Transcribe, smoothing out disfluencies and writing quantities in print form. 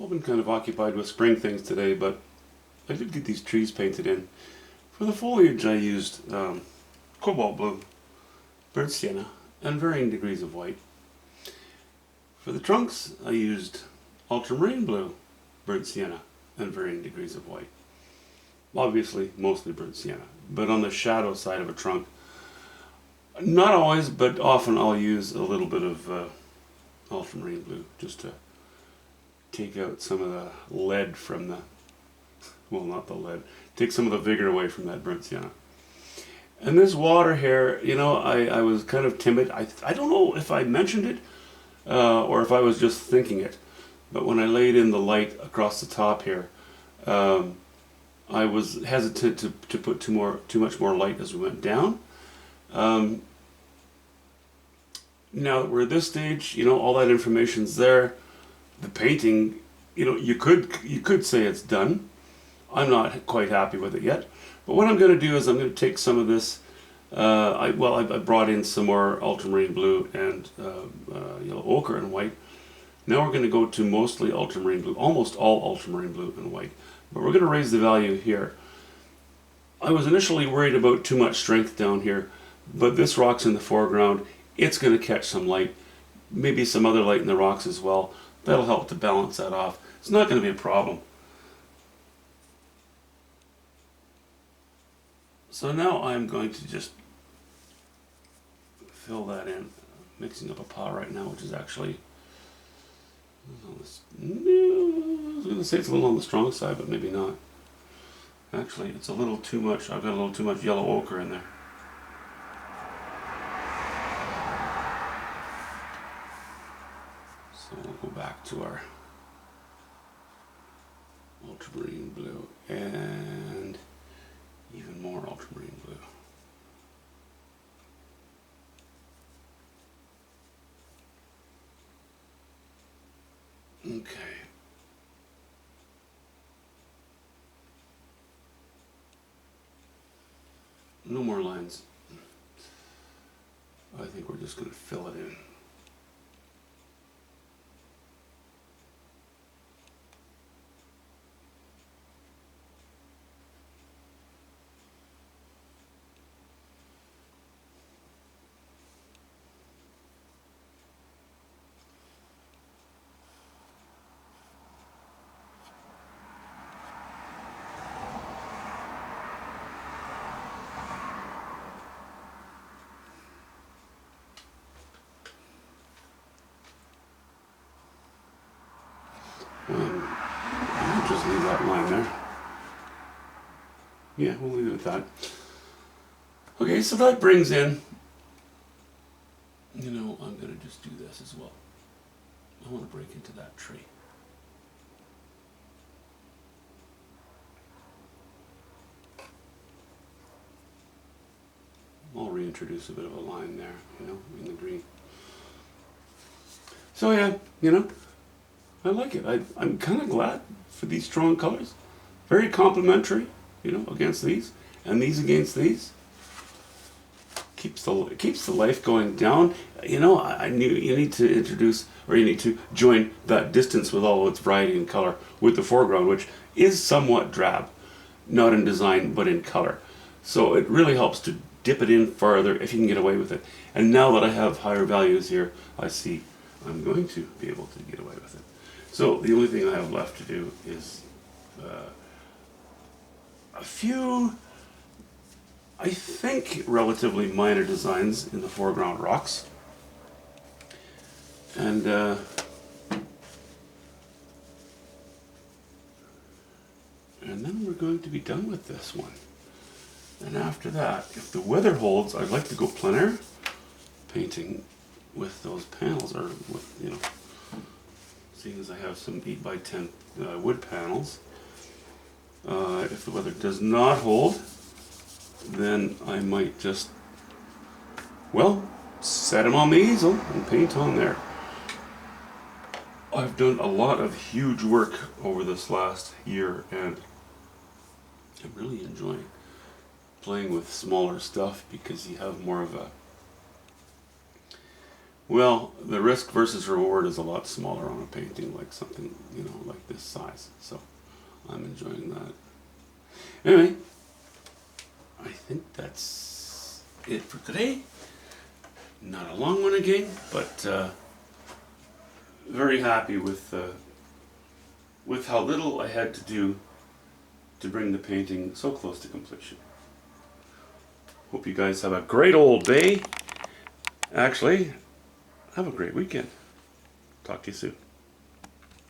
I've been kind of occupied with spring things today, but I did get these trees painted in. For the foliage I used cobalt blue, burnt sienna, and varying degrees of white. For the trunks I used ultramarine blue, burnt sienna, and varying degrees of white. Obviously mostly burnt sienna, but on the shadow side of a trunk, not always, but often I'll use a little bit of ultramarine blue just to take out some of the lead from the, well, not the lead, take some of the vigor away from that burnt sienna. And this water here, you know, I was kind of timid. I don't know if I mentioned it or if I was just thinking it, but when I laid in the light across the top here, I was hesitant to put too much more light as we went down. Now that we're at this stage, you know, all that information's there. The painting, you know, you could say it's done. I'm not quite happy with it yet. But what I'm going to do is I'm going to take some of this. I brought in some more ultramarine blue and yellow ochre and white. Now we're going to go to mostly ultramarine blue, almost all ultramarine blue and white. But we're going to raise the value here. I was initially worried about too much strength down here, but this rock's in the foreground. It's going to catch some light, maybe some other light in the rocks as well. That'll help to balance that off. It's not going to be a problem. So now I'm going to just fill that in, mixing up a pot right now, which is actually, I was going to say it's a little on the strong side, but maybe not. Actually, it's a little too much. I've got a little too much yellow ochre in there. So we'll go back to our ultramarine blue and even more ultramarine blue. Okay. No more lines. I think we're just going to fill it in. I'll just leave that line there. Yeah, we'll leave it at that. Okay, so that brings in, you know, I'm going to just do this as well. I want to break into that tree. I'll reintroduce a bit of a line there, you know, in the green. So yeah, you know, I like it. I'm kind of glad for these strong colors. Very complementary, you know, against these, and these against these. Keeps the life going down. You know, I knew you need to introduce, or you need to join that distance with all of its variety and color with the foreground, which is somewhat drab, not in design but in color. So it really helps to dip it in farther if you can get away with it. And now that I have higher values here, I see I'm going to be able to get away with it. So the only thing I have left to do is a few, I think, relatively minor designs in the foreground rocks. And then we're going to be done with this one. And after that, if the weather holds, I'd like to go plein air painting with those panels, or with, you know, seeing as I have some 8x10 wood panels. If the weather does not hold, then I might just, well, set them on the easel and paint on there. I've done a lot of huge work over this last year, and I'm really enjoying playing with smaller stuff because you have more of a Well, the risk versus reward is a lot smaller on a painting like something, like this size. So I'm enjoying that. Anyway, I think that's it for today. Not a long one again, but very happy with how little I had to do to bring the painting so close to completion. Hope you guys have a great old day. Actually, have a great weekend. Talk to you soon.